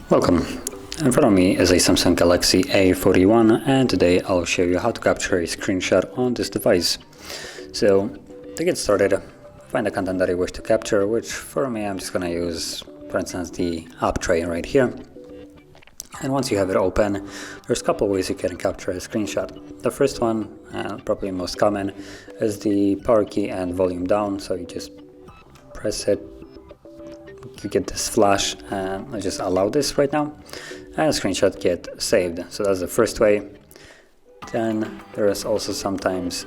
Welcome. In front of me is a Samsung Galaxy A41 and today I'll show you how to capture a screenshot on this device. So to get started, find the content that you wish to capture, which for me I'm just going to use, for instance, the app tray right here. And once you have it open, there's a couple ways you can capture a screenshot. The first one, and probably most common, is the power key and volume down. So you just press it, you get this flash, and I just allow this right now, and a screenshot get saved. So that's the first way. Then there is also sometimes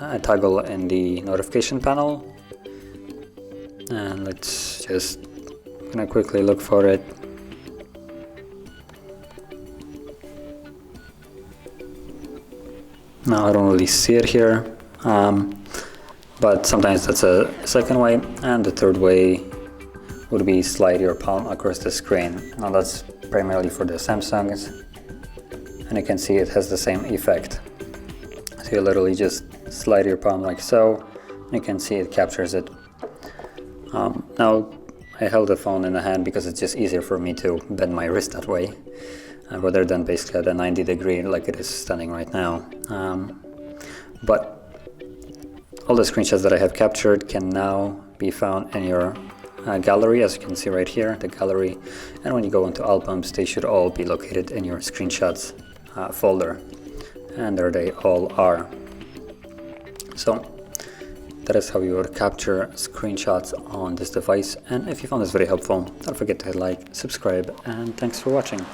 a toggle in the notification panel, and let's just quickly look for it. Now I don't really see it here, but sometimes that's a second way, and the third way would be slide your palm across the screen. Now that's primarily for the Samsungs, and you can see it has the same effect. So you literally just slide your palm like so, and you can see it captures it. Now I held the phone in the hand because it's just easier for me to bend my wrist that way, rather than basically at a 90 degree like it is standing right now. But all the screenshots that I have captured can now be found in your gallery, as you can see right here, the gallery. And when you go into albums, they should all be located in your screenshots folder, and there they all are. So that is how you would capture screenshots on this device. And if you found this very helpful, don't forget to hit like, subscribe, and thanks for watching.